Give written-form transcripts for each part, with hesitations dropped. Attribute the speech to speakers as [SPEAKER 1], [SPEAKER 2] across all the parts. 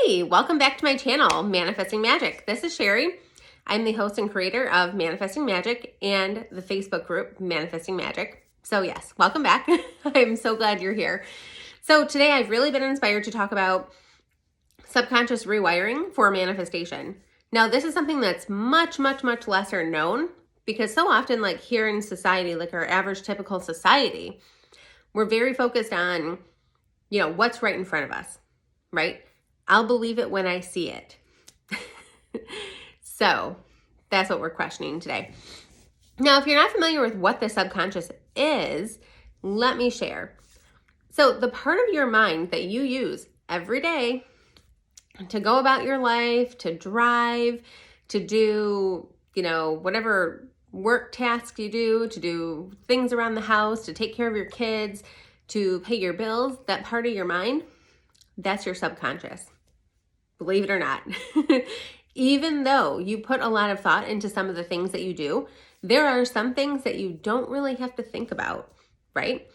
[SPEAKER 1] Hey, welcome back to my channel, Manifesting Magic. This is Sherry. I'm the host and creator of Manifesting Magic and the Facebook group Manifesting Magic. So yes, welcome back. I'm so glad you're here. So today I've really been inspired to talk about subconscious rewiring for manifestation. Now this is something that's much lesser known because so often like here in society, like our average typical society, we're very focused on, what's right in front of us, right? I'll believe it when I see it. So that's what we're questioning today. Now, if you're not familiar with what the subconscious is, let me share. So the part of your mind that you use every day to go about your life, to drive, to do, whatever work tasks you do, to do things around the house, to take care of your kids, to pay your bills, that part of your mind, that's your subconscious. Believe it or not. Even though you put a lot of thought into some of the things that you do, there are some things that you don't really have to think about, right?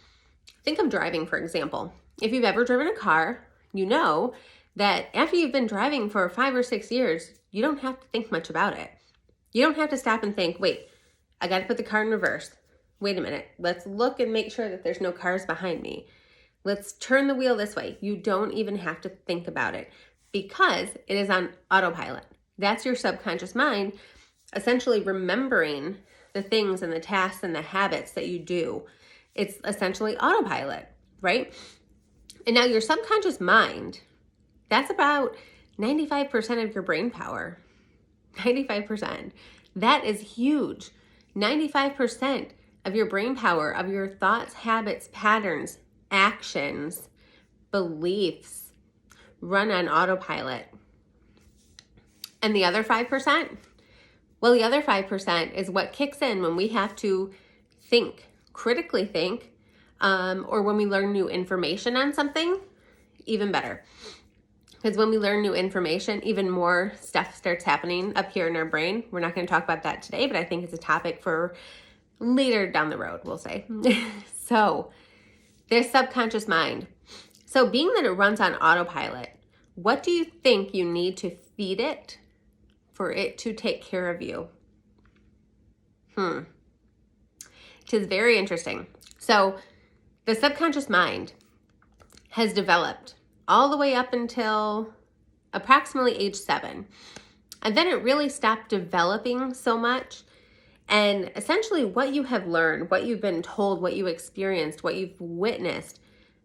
[SPEAKER 1] Think of driving, for example. If you've ever driven a car, you know that after you've been driving for 5 or 6 years, you don't have to think much about it. You don't have to stop and think, wait, I got to put the car in reverse. Wait a minute. Let's look and make sure that there's no cars behind me. Let's turn the wheel this way. You don't even have to think about it because it is on autopilot. That's your subconscious mind essentially remembering the things and the tasks and the habits that you do. It's essentially autopilot, right? And now your subconscious mind, that's about 95% of your brain power. 95%. That is huge. 95% of your brain power, of your thoughts, habits, patterns, actions, beliefs, run on autopilot. And the other 5%? Well, the other 5% is what kicks in when we have to think, critically think, or when we learn new information on something, even better. Because when we learn new information, even more stuff starts happening up here in our brain. We're not going to talk about that today, but I think it's a topic for later down the road, we'll say. So, there's subconscious mind. So being that it runs on autopilot, what do you think you need to feed it for it to take care of you? It is very interesting. So the subconscious mind has developed all the way up until approximately age 7. And then it really stopped developing so much. And essentially what you have learned, what you've been told, what you experienced, what you've witnessed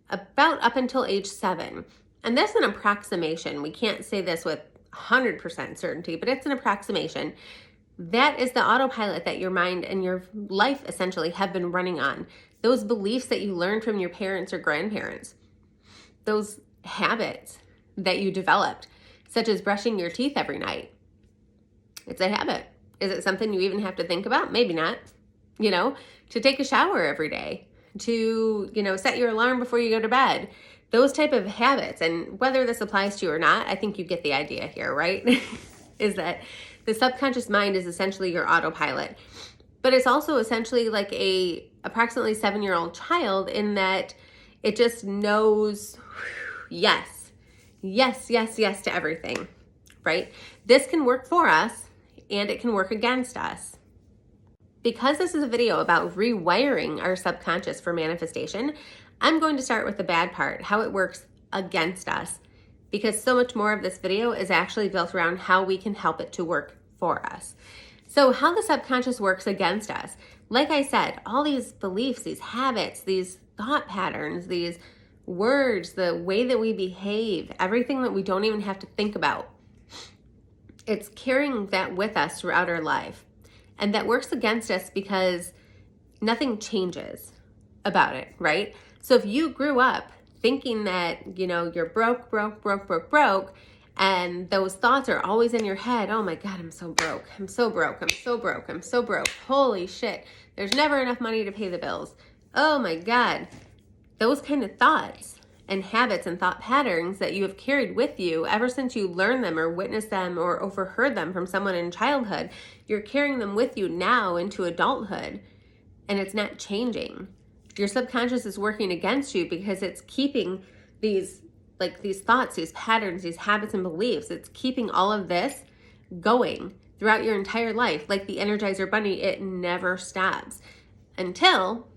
[SPEAKER 1] about up until age 7. And that's an approximation. We can't say this with 100% certainty, but it's an approximation. That is the autopilot that your mind and your life essentially have been running on. Those beliefs that you learned from your parents or grandparents. Those habits that you developed, such as brushing your teeth every night. It's a habit. Is it something you even have to think about? Maybe not. To take a shower every day, to, set your alarm before you go to bed, those type of habits. And whether this applies to you or not, I think you get the idea here, right? Is that the subconscious mind is essentially your autopilot, but it's also essentially like a approximately 7-year-old child in that it just knows yes to everything, right? This can work for us and it can work against us. Because this is a video about rewiring our subconscious for manifestation, I'm going to start with the bad part, how it works against us, because so much more of this video is actually built around how we can help it to work for us. So how the subconscious works against us. Like I said, all these beliefs, these habits, these thought patterns, these words, the way that we behave, everything that we don't even have to think about. It's carrying that with us throughout our life. And that works against us because nothing changes about it, right? So if you grew up thinking that, you're broke, and those thoughts are always in your head, oh my God, I'm so broke. Holy shit, there's never enough money to pay the bills. Oh my God. Those kind of thoughts and habits and thought patterns that you have carried with you ever since you learned them or witnessed them or overheard them from someone in childhood, you're carrying them with you now into adulthood, and it's not changing. Your subconscious is working against you because it's keeping these like these thoughts, these patterns, these habits and beliefs. It's keeping all of this going throughout your entire life. Like the Energizer Bunny, it never stops until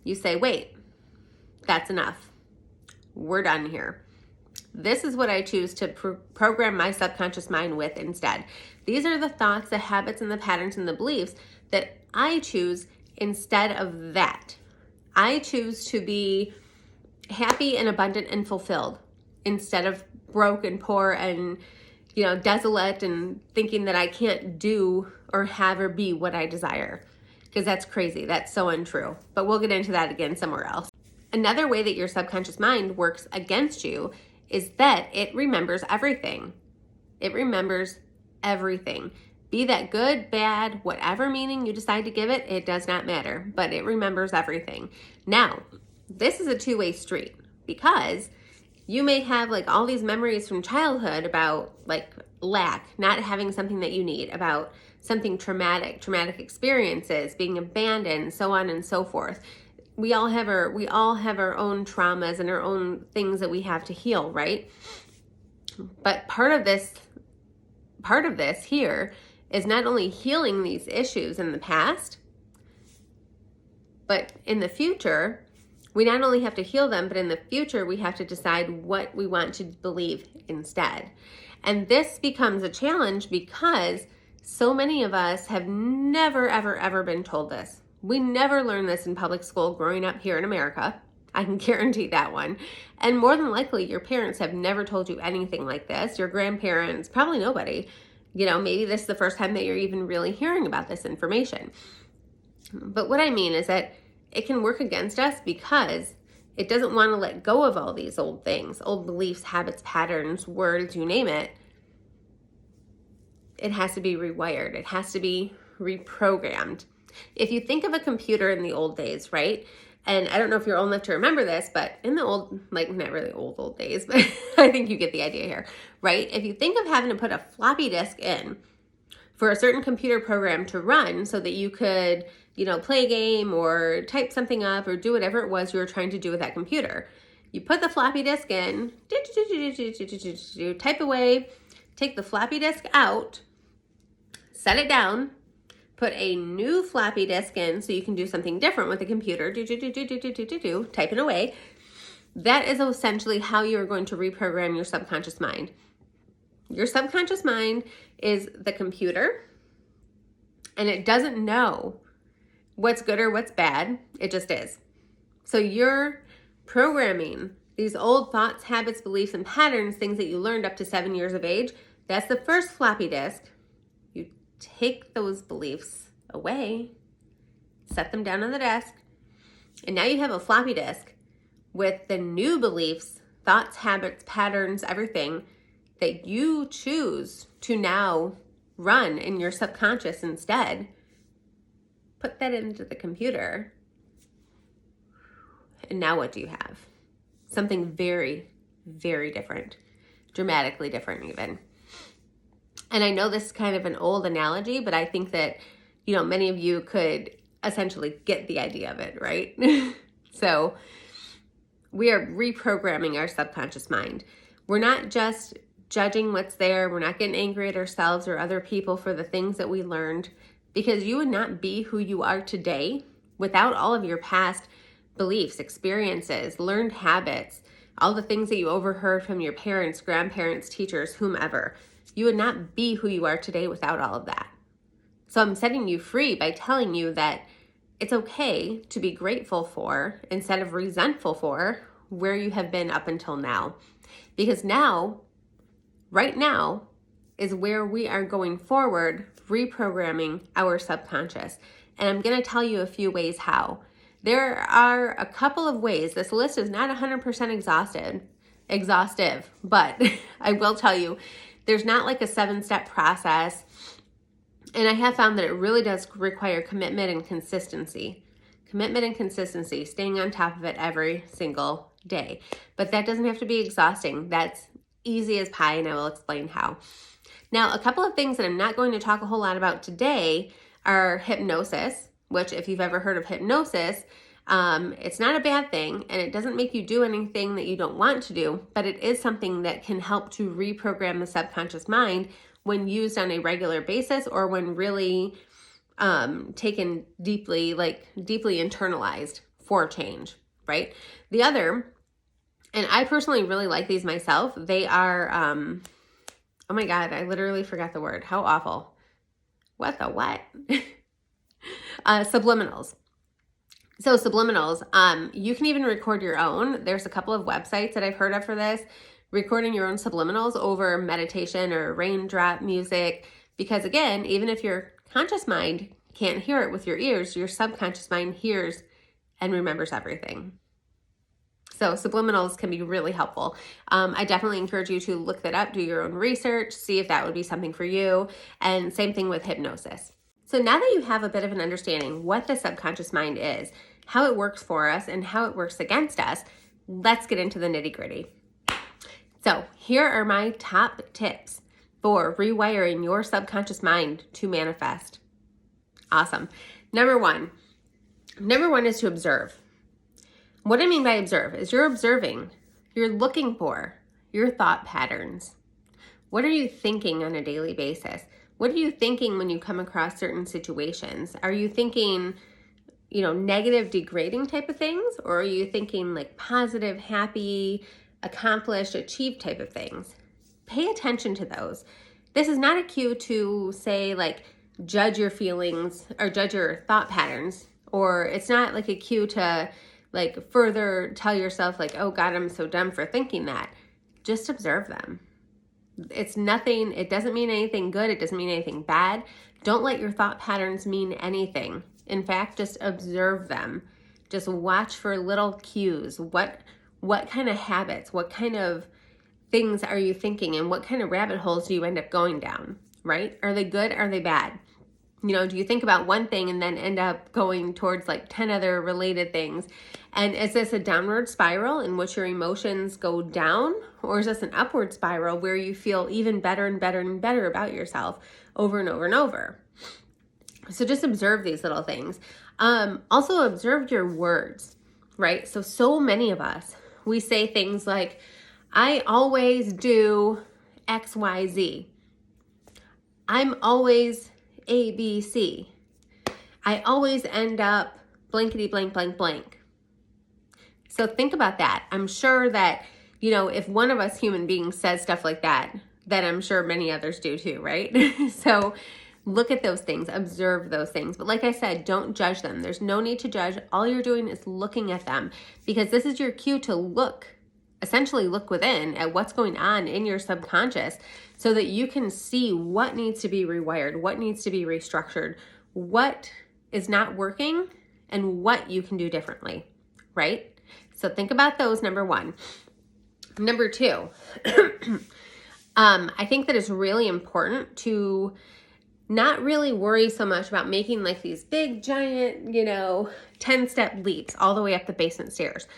[SPEAKER 1] you say, wait, that's enough. We're done here. This is what I choose to program my subconscious mind with instead. These are the thoughts, the habits, and the patterns and the beliefs that I choose instead of that. I choose to be happy and abundant and fulfilled instead of broke and poor and, desolate and thinking that I can't do or have or be what I desire. Because that's crazy. That's so untrue. But we'll get into that again somewhere else. Another way that your subconscious mind works against you is that it remembers everything. It remembers everything. Be that good, bad, whatever meaning you decide to give it, it does not matter, but it remembers everything. Now, this is a two-way street because you may have like all these memories from childhood about like lack, not having something that you need, about something traumatic experiences, being abandoned, so on and so forth. We all have our own traumas and our own things that we have to heal, right? But part of this here is not only healing these issues in the past, but in the future, we not only have to heal them, but in the future, we have to decide what we want to believe instead. And this becomes a challenge because so many of us have never, ever, ever been told this. We never learned this in public school growing up here in America. I can guarantee that one. And more than likely, your parents have never told you anything like this. Your grandparents, probably nobody. Maybe this is the first time that you're even really hearing about this information. But what I mean is that it can work against us because it doesn't want to let go of all these old things, old beliefs, habits, patterns, words, you name it. It has to be rewired. It has to be reprogrammed. If you think of a computer in the old days, right? And I don't know if you're old enough to remember this, but in the old, like not really old days, but I think you get the idea here, right? If you think of having to put a floppy disk in for a certain computer program to run so that you could, play a game or type something up or do whatever it was you were trying to do with that computer. You put the floppy disk in, type away, take the floppy disk out, set it down, put a new floppy disk in so you can do something different with the computer, type it away. That is essentially how you're going to reprogram your subconscious mind. Your subconscious mind is the computer, and it doesn't know what's good or what's bad. It just is. So you're programming these old thoughts, habits, beliefs, and patterns, things that you learned up to 7 years of age. That's the first floppy disk. You take those beliefs away, set them down on the desk, and now you have a floppy disk with the new beliefs, thoughts, habits, patterns, everything that you choose to now run in your subconscious instead. Put that into the computer. And now what do you have? Something very, very different, dramatically different even. And I know this is kind of an old analogy, but I think that, many of you could essentially get the idea of it, right? So we are reprogramming our subconscious mind. We're not just judging what's there. We're not getting angry at ourselves or other people for the things that we learned, because you would not be who you are today without all of your past beliefs, experiences, learned habits, all the things that you overheard from your parents, grandparents, teachers, whomever. You would not be who you are today without all of that. So I'm setting you free by telling you that it's okay to be grateful for instead of resentful for where you have been up until now. Because now, right now, is where we are going forward, reprogramming our subconscious. And I'm going to tell you a few ways how. There are a couple of ways. This list is not 100% exhaustive, but I will tell you, there's not like a 7-step process. And I have found that it really does require commitment and consistency. Commitment and consistency, staying on top of it every single day. But that doesn't have to be exhausting. That's easy as pie, and I will explain how. Now, a couple of things that I'm not going to talk a whole lot about today are hypnosis, which if you've ever heard of hypnosis, It's not a bad thing, and it doesn't make you do anything that you don't want to do, but it is something that can help to reprogram the subconscious mind when used on a regular basis, or when really taken deeply, deeply internalized for change, right? The other, and I personally really like these myself, they are, oh my God, I literally forgot the word. How awful. What the what? Subliminals. So subliminals, you can even record your own. There's a couple of websites that I've heard of for this, recording your own subliminals over meditation or raindrop music. Because again, even if your conscious mind can't hear it with your ears, your subconscious mind hears and remembers everything. So subliminals can be really helpful. I definitely encourage you to look that up, do your own research, see if that would be something for you. And same thing with hypnosis. So now that you have a bit of an understanding what the subconscious mind is, how it works for us, and how it works against us, let's get into the nitty-gritty. So here are my top tips for rewiring your subconscious mind to manifest. Awesome. Number one is to observe. What I mean by observe is you're observing, you're looking for your thought patterns. What are you thinking on a daily basis? What are you thinking when you come across certain situations? Are you thinking, negative, degrading type of things? Or are you thinking like positive, happy, accomplished, achieved type of things? Pay attention to those. This is not a cue to say judge your feelings or judge your thought patterns. Or it's not like a cue to further tell yourself oh God, I'm so dumb for thinking that. Just observe them. It's nothing, it doesn't mean anything good. It doesn't mean anything bad. Don't let your thought patterns mean anything. In fact, just observe them. Just watch for little cues. What kind of habits, what kind of things are you thinking, and what kind of rabbit holes do you end up going down, right? Are they good? Are they bad? Do you think about one thing and then end up going towards 10 other related things? And is this a downward spiral in which your emotions go down? Or is this an upward spiral where you feel even better and better and better about yourself over and over and over? So just observe these little things. Also observe your words, right? So many of us, we say things like, I always do X, Y, Z. I'm always A, B, C. I always end up blankety blank, blank, blank. So think about that. I'm sure that, if one of us human beings says stuff like that, then I'm sure many others do too, right? So look at those things, observe those things. But like I said, don't judge them. There's no need to judge. All you're doing is looking at them, because this is your cue to essentially look within at what's going on in your subconscious, so that you can see what needs to be rewired, what needs to be restructured, what is not working, and what you can do differently, right? So think about those, number one. Number two, I think that it's really important to not really worry so much about making these big, giant, 10-step leaps all the way up the basement stairs.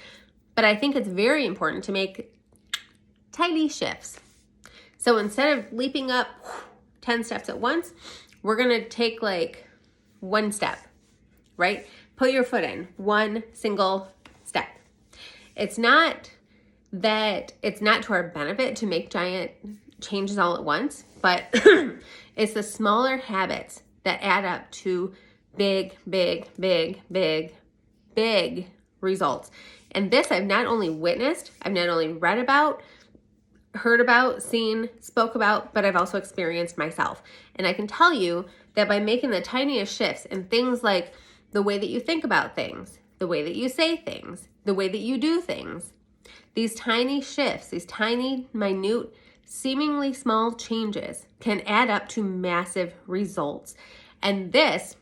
[SPEAKER 1] But I think it's very important to make tiny shifts. So instead of leaping up 10 steps at once, we're going to take one step, right? Put your foot in one single step. It's not to our benefit to make giant changes all at once, but it's the smaller habits that add up to big, big, big, big, big results. And this I've not only witnessed, I've not only read about, heard about, seen, spoke about, but I've also experienced myself. And I can tell you that by making the tiniest shifts in things like the way that you think about things, the way that you say things, the way that you do things, these tiny shifts, these tiny, minute, seemingly small changes can add up to massive results. And this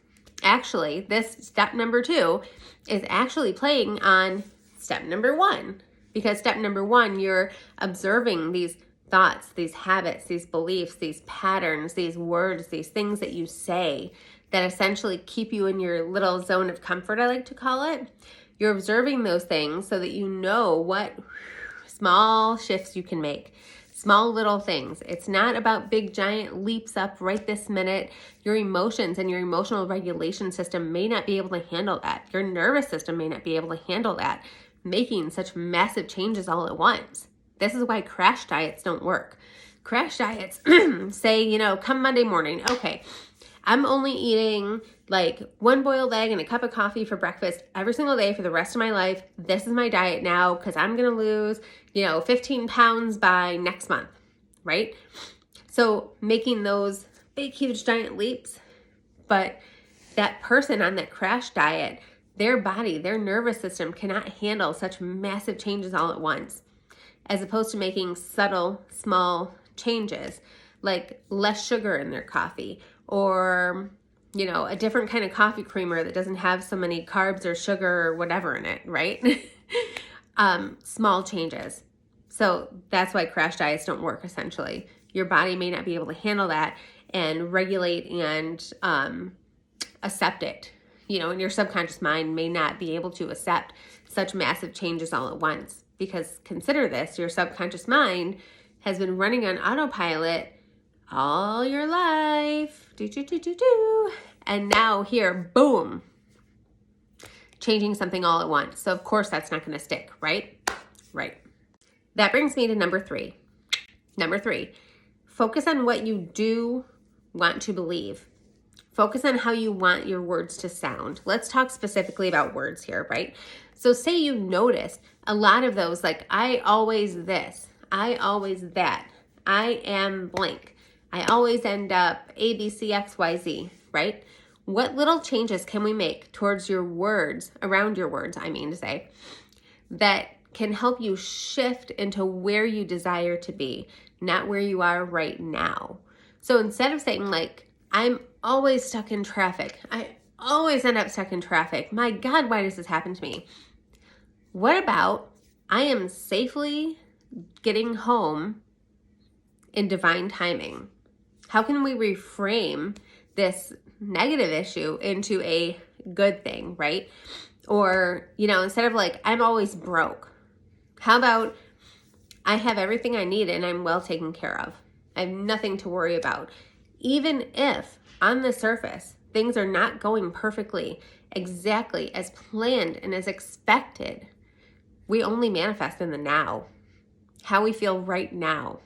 [SPEAKER 1] step number two is actually playing on step number one, because step number one, you're observing these thoughts, these habits, these beliefs, these patterns, these words, these things that you say that essentially keep you in your little zone of comfort, I like to call it. You're observing those things so that you know what small shifts you can make. Small little things. It's not about big giant leaps up right this minute. Your emotions and your emotional regulation system may not be able to handle that. Your nervous system may not be able to handle that, making such massive changes all at once. This is why crash diets don't work. Crash diets say, come Monday morning, okay, I'm only eating like one boiled egg and a cup of coffee for breakfast every single day for the rest of my life. This is my diet now because I'm going to lose, 15 pounds by next month, right? So making those big, huge, giant leaps. But that person on that crash diet, their body, their nervous system cannot handle such massive changes all at once, as opposed to making subtle, small changes like less sugar in their coffee, or a different kind of coffee creamer that doesn't have so many carbs or sugar or whatever in it, right? Small changes. So that's why crash diets don't work, essentially. Your body may not be able to handle that and regulate and accept it. And your subconscious mind may not be able to accept such massive changes all at once. Because consider this, your subconscious mind has been running on autopilot all your life. And now here, boom, changing something all at once. So of course that's not going to stick, right? Right. That brings me to number 3. Number 3, focus on what you do want to believe. Focus on how you want your words to sound. Let's talk specifically about words here, right? So say you notice a lot of those, like I always this, I always that, I am blank, I always end up A, B, C, X, Y, Z, right? What little changes can we make towards your words, around your words, I mean to say, that can help you shift into where you desire to be, not where you are right now? So instead of saying like, I'm always stuck in traffic, I always end up stuck in traffic, my God, why does this happen to me? What about I am safely getting home in divine timing? How can we reframe this negative issue into a good thing, right? Or, instead of like, I'm always broke, how about I have everything I need and I'm well taken care of? I have nothing to worry about. Even if on the surface, things are not going perfectly, exactly as planned and as expected, we only manifest in the now, how we feel right now.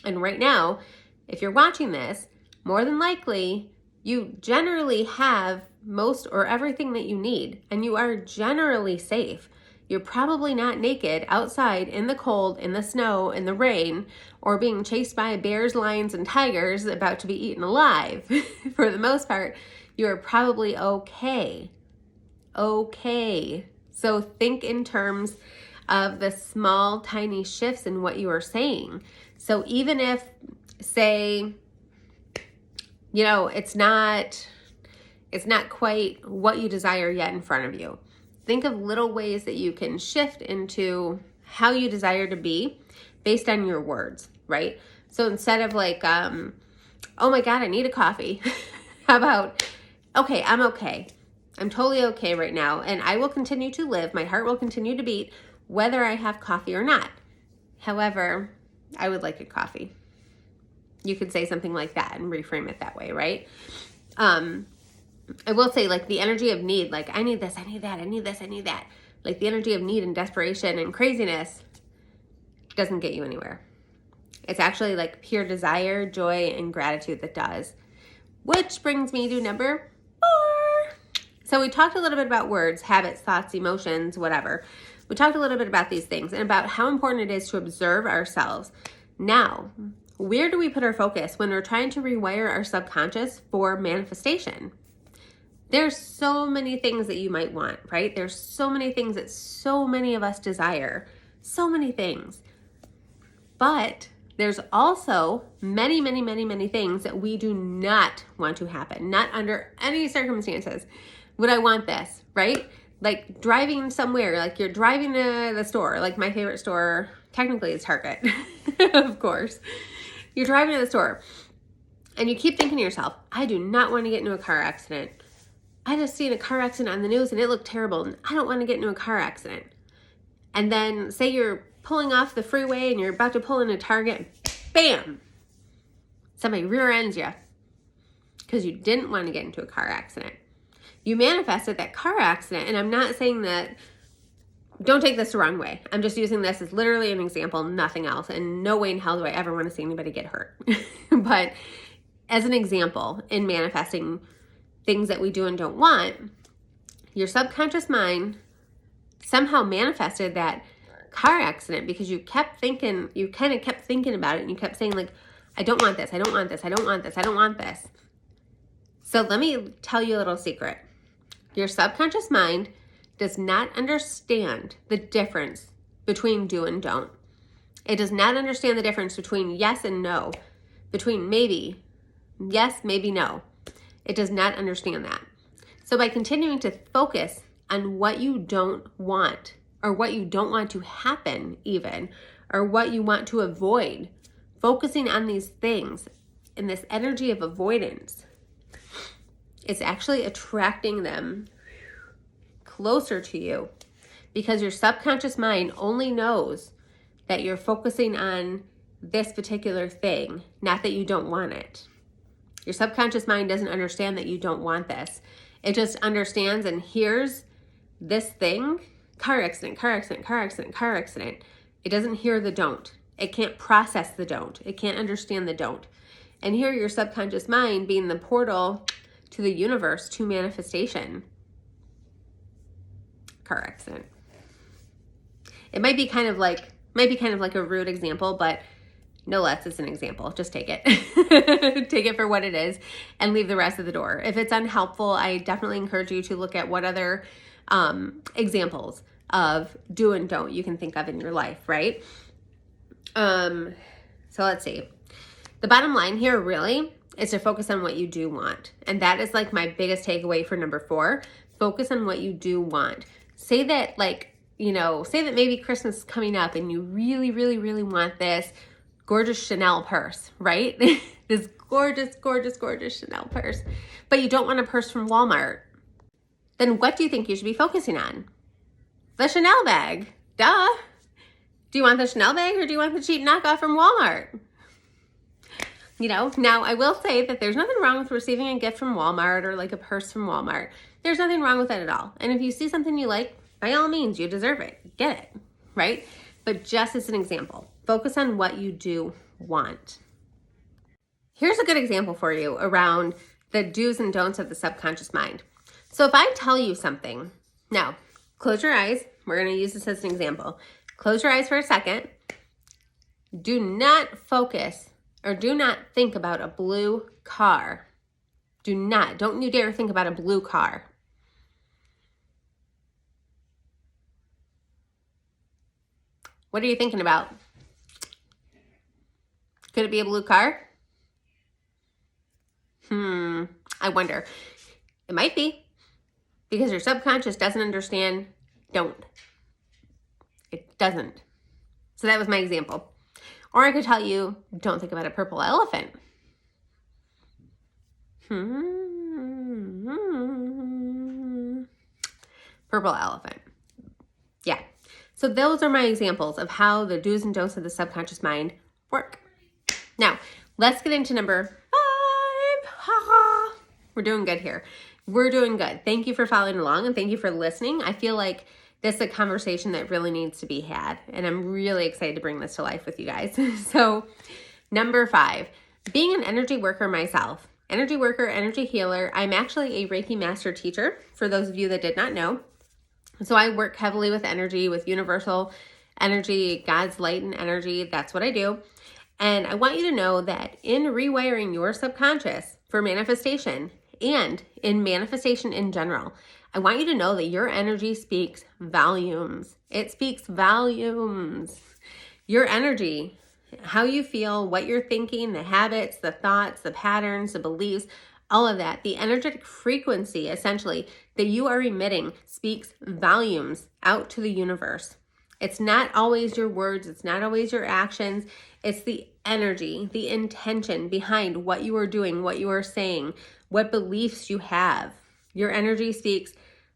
[SPEAKER 1] And right now, if you're watching this, more than likely, you generally have most or everything that you need, and you are generally safe. You're probably not naked outside in the cold, in the snow, in the rain, or being chased by bears, lions, and tigers about to be eaten alive. For the most part, you're probably okay. Okay. So think in terms of the small, tiny shifts in what you are saying. So even if, say, it's not quite what you desire yet in front of you, think of little ways that you can shift into how you desire to be based on your words, right? So instead of like, oh my God, I need a coffee. How about, okay, I'm okay. I'm totally okay right now, and I will continue to live. My heart will continue to beat whether I have coffee or not. However, I would like a coffee. You could say something like that and reframe it that way, right? I will say, like, the energy of need, like, I need this, I need that, I need this, I need that. Like, the energy of need and desperation and craziness doesn't get you anywhere. It's actually like pure desire, joy, and gratitude that does. Which brings me to number 4. So we talked a little bit about words, habits, thoughts, emotions, whatever. We talked a little bit about these things and about how important it is to observe ourselves. Now, where do we put our focus when we're trying to rewire our subconscious for manifestation? There's so many things that you might want, right? There's so many things that so many of us desire. So many things. But there's also many, many, many, many things that we do not want to happen. Not under any circumstances would I want this, right? Like driving somewhere, like you're driving to the store, like my favorite store, technically it's Target, of course. You're driving to the store and you keep thinking to yourself, I do not want to get into a car accident. I just seen a car accident on the news and it looked terrible and I don't want to get into a car accident. And then say you're pulling off the freeway and you're about to pull into Target, bam, somebody rear ends you because you didn't want to get into a car accident. You manifested that car accident, and I'm not saying that, don't take this the wrong way. I'm just using this as literally an example, nothing else. And no way in hell do I ever want to see anybody get hurt. But as an example, in manifesting things that we do and don't want, your subconscious mind somehow manifested that car accident because you kept thinking, you kind of kept thinking about it, and you kept saying like, I don't want this, I don't want this, I don't want this, I don't want this. So let me tell you a little secret. Your subconscious mind does not understand the difference between do and don't. It does not understand the difference between yes and no, between maybe, yes, maybe no. It does not understand that. So by continuing to focus on what you don't want, or what you don't want to happen even, or what you want to avoid, focusing on these things in this energy of avoidance, it's actually attracting them closer to you, because your subconscious mind only knows that you're focusing on this particular thing, not that you don't want it. Your subconscious mind doesn't understand that you don't want this. It just understands and hears this thing, car accident, car accident, car accident, car accident. It doesn't hear the don't. It can't process the don't. It can't understand the don't. And here your subconscious mind being the portal to the universe, to manifestation. Car accident. It might be kind of like a rude example, but no less, it's an example. Just take it. Take it for what it is and leave the rest of the door. If it's unhelpful, I definitely encourage you to look at what other examples of do and don't you can think of in your life, right? So let's see. The bottom line here really is to focus on what you do want. And that is like my biggest takeaway for number 4. Focus on what you do want. Say that say that maybe Christmas is coming up and you really, really, really want this gorgeous Chanel purse, right? This gorgeous, gorgeous, gorgeous Chanel purse. But you don't want a purse from Walmart. Then what do you think you should be focusing on? The Chanel bag. Duh. Do you want the Chanel bag or do you want the cheap knockoff from Walmart? Now I will say that there's nothing wrong with receiving a gift from Walmart or like a purse from Walmart. There's nothing wrong with that at all. And if you see something you like, by all means, you deserve it. Get it, right? But just as an example, focus on what you do want. Here's a good example for you around the do's and don'ts of the subconscious mind. So if I tell you something, now close your eyes. We're going to use this as an example. Close your eyes for a second. Do not focus or do not think about a blue car. Don't you dare think about a blue car. What are you thinking about? Could it be a blue car? I wonder. It might be, because your subconscious doesn't understand don't. It doesn't. So that was my example. Or I could tell you, don't think about a purple elephant. Purple elephant. Yeah. So those are my examples of how the do's and don'ts of the subconscious mind work. Now, let's get into number 5. We're doing good here. We're doing good. Thank you for following along and thank you for listening. I feel like this is a conversation that really needs to be had, and I'm really excited to bring this to life with you guys. So, number 5, being an energy worker myself. Energy worker, energy healer. I'm actually a Reiki master teacher, for those of you that did not know. So I work heavily with energy, with universal energy, God's light and energy. That's what I do. And I want you to know that in rewiring your subconscious for manifestation and in manifestation in general, I want you to know that your energy speaks volumes. It speaks volumes. Your energy, how you feel, what you're thinking, the habits, the thoughts, the patterns, the beliefs, all of that, the energetic frequency essentially that you are emitting speaks volumes out to the universe. It's not always your words. It's not always your actions. It's the energy, the intention behind what you are doing, what you are saying, what beliefs you have. Your energy speaks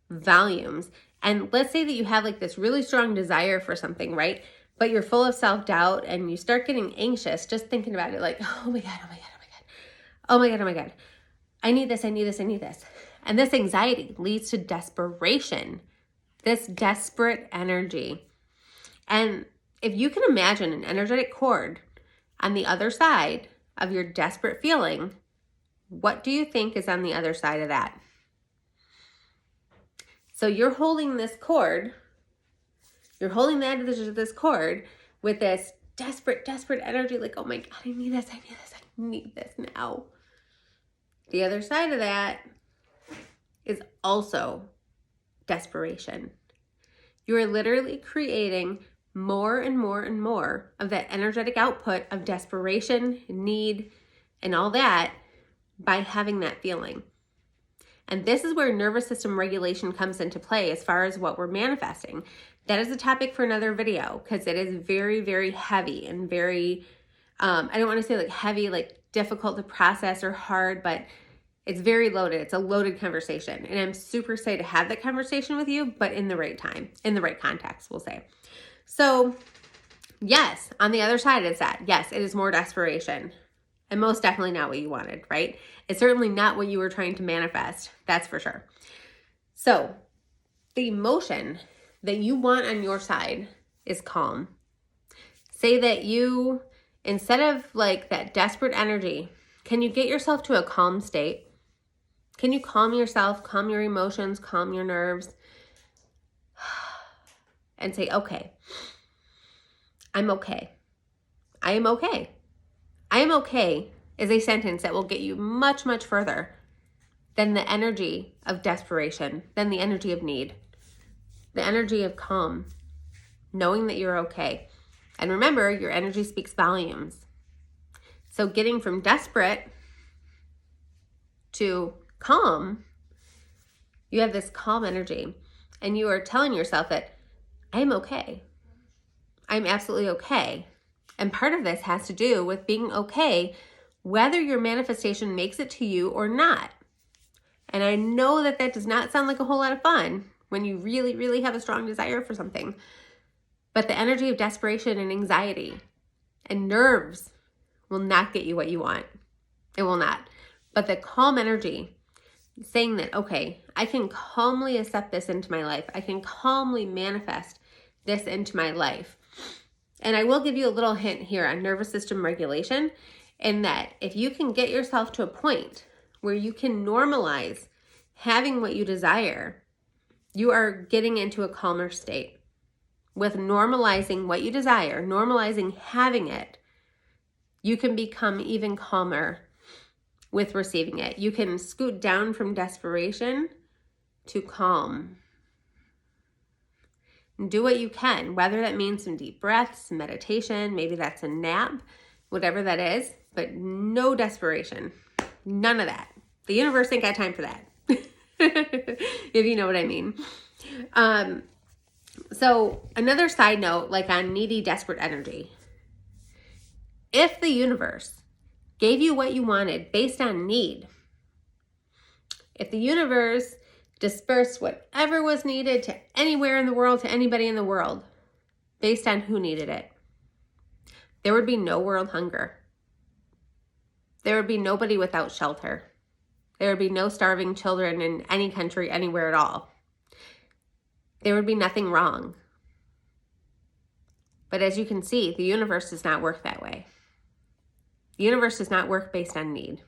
[SPEAKER 1] volumes. And let's say that you have like this really strong desire for something, right? but you're full of self-doubt and you start getting anxious just thinking about it, like, oh my God, oh my God, oh my God, oh my God, oh my God. I need this, I need this, I need this. And this anxiety leads to desperation, this desperate energy. And if you can imagine an energetic cord on the other side of your desperate feeling, what do you think is on the other side of that? So you're holding this cord, you're holding the end of this cord with this desperate energy, like, oh my God, I need this, I need this, I need this now. The other side of that is also desperation. You are literally creating more and more and more of that energetic output of desperation, need, and all that by having that feeling. And this is where nervous system regulation comes into play as far as what we're manifesting. That is a topic for another video because it is very, very heavy and very, I don't want to say like heavy, like difficult to process or hard, but it's very loaded. It's a loaded conversation. And I'm super excited to have that conversation with you, but in the right time, in the right context, we'll say. So yes, on the other side is that, yes, it is more desperation. And most definitely not what you wanted, right? It's certainly not what you were trying to manifest. That's for sure. So the emotion that you want on your side is calm. Say that you, instead of like that desperate energy, can you get yourself to a calm state? Can you calm yourself, calm your emotions, calm your nerves, and say, okay, I'm okay. I am okay. I am okay is a sentence that will get you much, much further than the energy of desperation, than the energy of need, the energy of calm, knowing that you're okay. And remember, your energy speaks volumes. So getting from desperate to calm, you have this calm energy and you are telling yourself that I'm okay. I'm absolutely okay. And part of this has to do with being okay whether your manifestation makes it to you or not. And I know that that does not sound like a whole lot of fun when you really, really have a strong desire for something. But the energy of desperation and anxiety and nerves will not get you what you want. It will not. But the calm energy, saying that, okay, I can calmly accept this into my life. I can calmly manifest this into my life. And I will give you a little hint here on nervous system regulation, in that if you can get yourself to a point where you can normalize having what you desire, you are getting into a calmer state. With normalizing what you desire, normalizing having it, you can become even calmer with receiving it. You can scoot down from desperation to calm. Do what you can, whether that means some deep breaths, meditation, maybe that's a nap, whatever that is, but no desperation. None of that. The universe ain't got time for that. If you know what I mean. So another side note, like on needy, desperate energy. If the universe gave you what you wanted based on need, if the universe dispersed whatever was needed to anywhere in the world, to anybody in the world, based on who needed it, there would be no world hunger. There would be nobody without shelter. There would be no starving children in any country, anywhere at all. There would be nothing wrong. But as you can see, the universe does not work that way. The universe does not work based on need.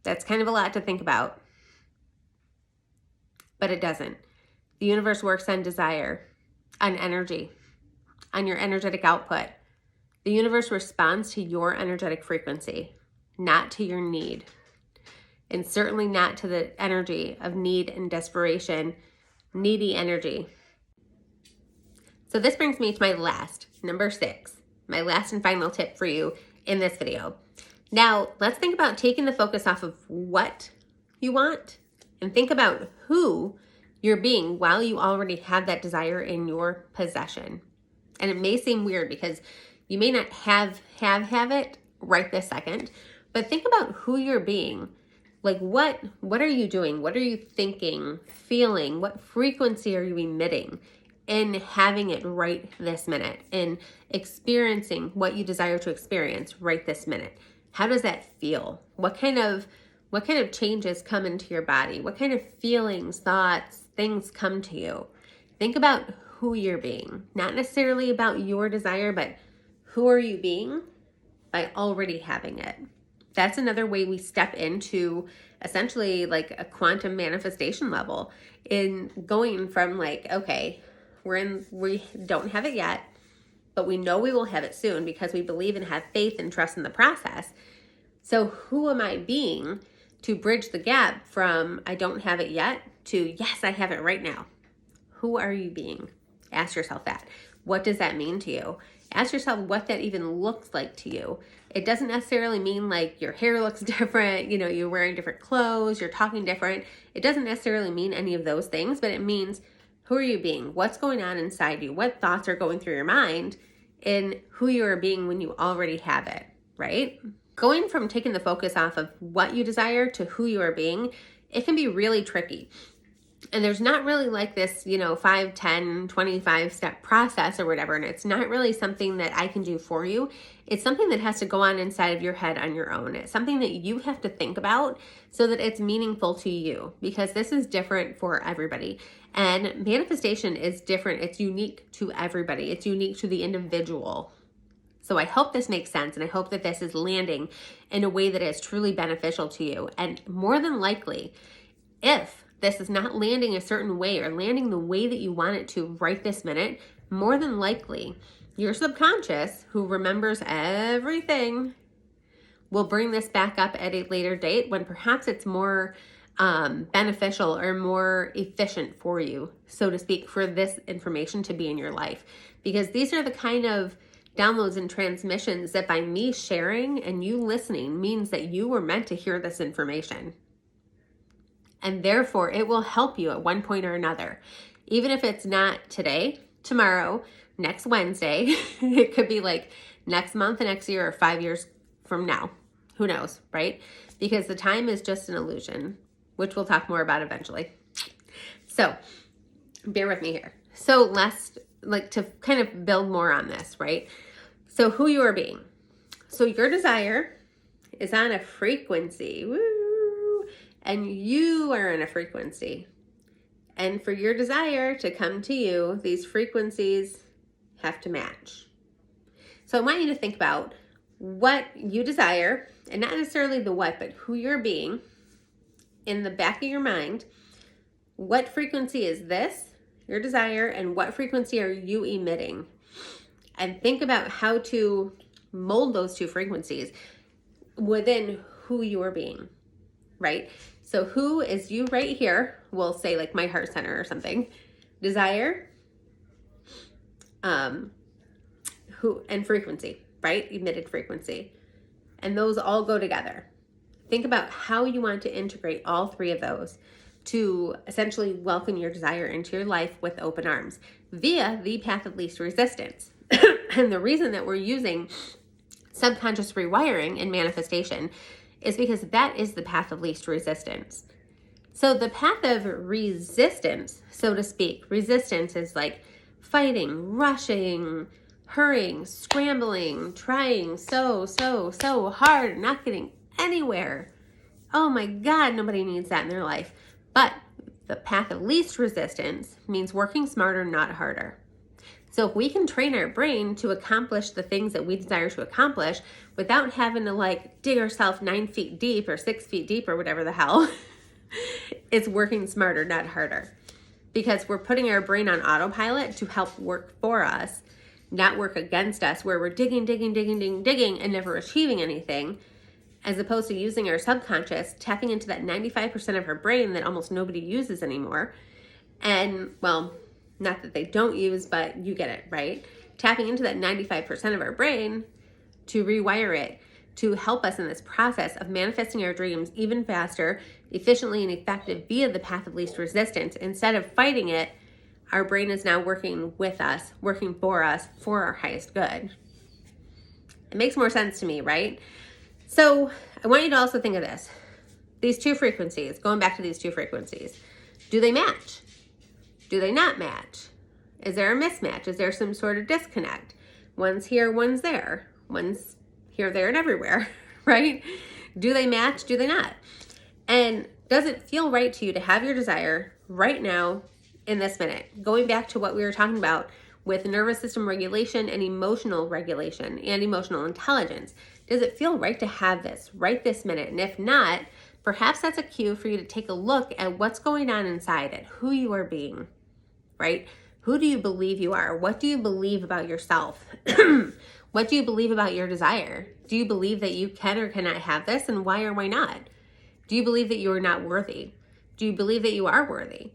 [SPEAKER 1] That's kind of a lot to think about, but it doesn't. The universe works on desire, on energy, on your energetic output. The universe responds to your energetic frequency, not to your need, and certainly not to the energy of need and desperation, needy energy. So this brings me to my last, number 6, my last and final tip for you in this video. Now, let's think about taking the focus off of what you want and think about who you're being while you already have that desire in your possession. And it may seem weird because you may not have it right this second, but think about who you're being. Like what are you doing? What are you thinking, feeling? What frequency are you emitting in having it right this minute, in experiencing what you desire to experience right this minute? How does that feel? What kind of changes come into your body? What kind of feelings, thoughts, things come to you? Think about who you're being, not necessarily about your desire, but who are you being by already having it? That's another way we step into essentially like a quantum manifestation level, in going from like, okay, we don't have it yet, but we know we will have it soon because we believe and have faith and trust in the process. So who am I being to bridge the gap from I don't have it yet to yes, I have it right now? Who are you being? Ask yourself that. What does that mean to you? Ask yourself what that even looks like to you. It doesn't necessarily mean like your hair looks different, you're wearing different clothes, you're talking different. It doesn't necessarily mean any of those things, but it means who are you being? What's going on inside you? What thoughts are going through your mind in who you are being when you already have it, right? Going from taking the focus off of what you desire to who you are being, it can be really tricky. And there's not really like this, 5, 10, 25 step process or whatever. And it's not really something that I can do for you. It's something that has to go on inside of your head on your own. It's something that you have to think about so that it's meaningful to you, because this is different for everybody. And manifestation is different. It's unique to everybody. It's unique to the individual. So I hope this makes sense, and I hope that this is landing in a way that is truly beneficial to you. And more than likely, if this is not landing a certain way or landing the way that you want it to right this minute, more than likely, your subconscious, who remembers everything, will bring this back up at a later date when perhaps it's more beneficial or more efficient for you, so to speak, for this information to be in your life. Because these are the kind of downloads and transmissions that by me sharing and you listening means that you were meant to hear this information. And therefore, it will help you at one point or another. Even if it's not today, tomorrow, next Wednesday, it could be like next month, next year, or 5 years from now. Who knows, right? Because the time is just an illusion, which we'll talk more about eventually. So bear with me here. So let's to kind of build more on this, right? So who you are being. So your desire is on a frequency. Woo! And you are in a frequency. And for your desire to come to you, these frequencies have to match. So I want you to think about what you desire, and not necessarily the what, but who you're being in the back of your mind. What frequency is this, your desire, and what frequency are you emitting? And think about how to mold those two frequencies within who you are being, right? So who is you right here? We'll say like my heart center or something. Desire, who, and frequency, right? Emitted frequency. And those all go together. Think about how you want to integrate all three of those to essentially welcome your desire into your life with open arms via the path of least resistance. And the reason that we're using subconscious rewiring in manifestation is because that is the path of least resistance. So the path of resistance, so to speak, resistance is like fighting, rushing, hurrying, scrambling, trying so hard, not getting anywhere. Oh my God, nobody needs that in their life. But the path of least resistance means working smarter, not harder. So if we can train our brain to accomplish the things that we desire to accomplish without having to like dig ourselves 9 feet deep or 6 feet deep or whatever the hell, it's working smarter, not harder. Because we're putting our brain on autopilot to help work for us, not work against us, where we're digging and never achieving anything, as opposed to using our subconscious, tapping into that 95% of our brain that almost nobody uses anymore. And, well, not that they don't use, but you get it, right? Tapping into that 95% of our brain to rewire it, to help us in this process of manifesting our dreams even faster, efficiently, and effective via the path of least resistance. Instead of fighting it, our brain is now working with us, working for us, for our highest good. It makes more sense to me, right? So I want you to also think of this. These two frequencies, going back to these two frequencies, do they match? Do they not match? Is there a mismatch? Is there some sort of disconnect? One's here, one's there. One's here, there, and everywhere, right? Do they match? Do they not? And does it feel right to you to have your desire right now in this minute? Going back to what we were talking about with nervous system regulation and emotional regulation and emotional intelligence. Does it feel right to have this right this minute? And if not, perhaps that's a cue for you to take a look at what's going on inside it, who you are being, right? Who do you believe you are? What do you believe about yourself? What do you believe about your desire? Do you believe that you can or cannot have this, and why or why not? Do you believe that you are not worthy? Do you believe that you are worthy?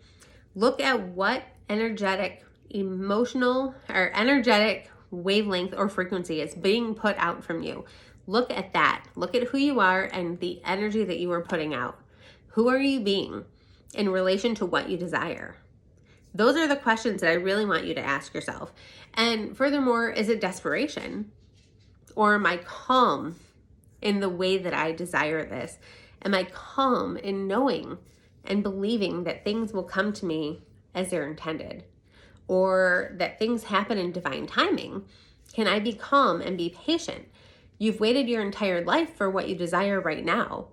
[SPEAKER 1] Look at what energetic, emotional, or energetic wavelength or frequency is being put out from you. Look at that. Look at who you are and the energy that you are putting out. Who are you being in relation to what you desire? Those are the questions that I really want you to ask yourself. And furthermore, is it desperation? Or am I calm in the way that I desire this? Am I calm in knowing and believing that things will come to me as they're intended? Or that things happen in divine timing? Can I be calm and be patient? You've waited your entire life for what you desire right now.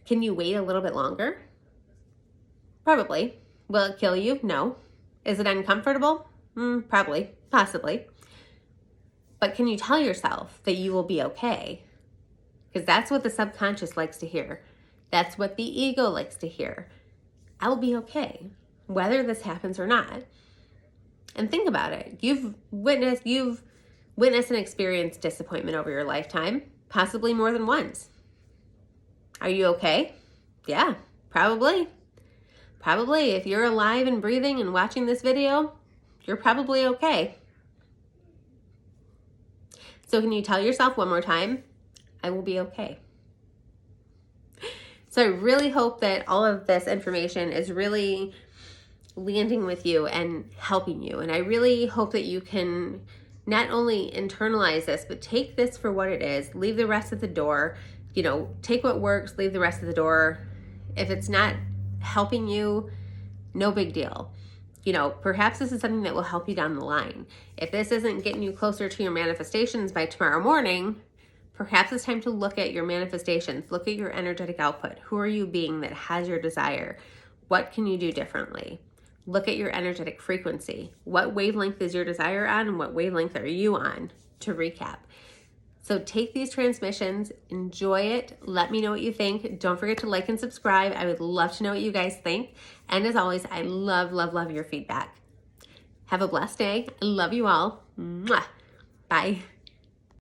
[SPEAKER 1] Can you wait a little bit longer? Probably. Will it kill you? No. Is it uncomfortable? Probably. Possibly. But can you tell yourself that you will be okay? Because that's what the subconscious likes to hear. That's what the ego likes to hear. I'll be okay, whether this happens or not. And think about it. You've witnessed and experienced disappointment over your lifetime, possibly more than once. Are you okay? Yeah, probably. Probably, if you're alive and breathing and watching this video, you're probably okay. So can you tell yourself one more time, I will be okay? So I really hope that all of this information is really landing with you and helping you. And I really hope that you can not only internalize this, but take this for what it is, leave the rest at the door. Take what works, leave the rest of the door. If it's not helping you, no big deal. Perhaps this is something that will help you down the line. If this isn't getting you closer to your manifestations by tomorrow morning, perhaps it's time to look at your manifestations, look at your energetic output. Who are you being that has your desire? What can you do differently? Look at your energetic frequency. What wavelength is your desire on, and what wavelength are you on, to recap. So take these transmissions, enjoy it. Let me know what you think. Don't forget to like and subscribe. I would love to know what you guys think. And as always, I love, love, love your feedback. Have a blessed day. I love you all. Mwah. Bye.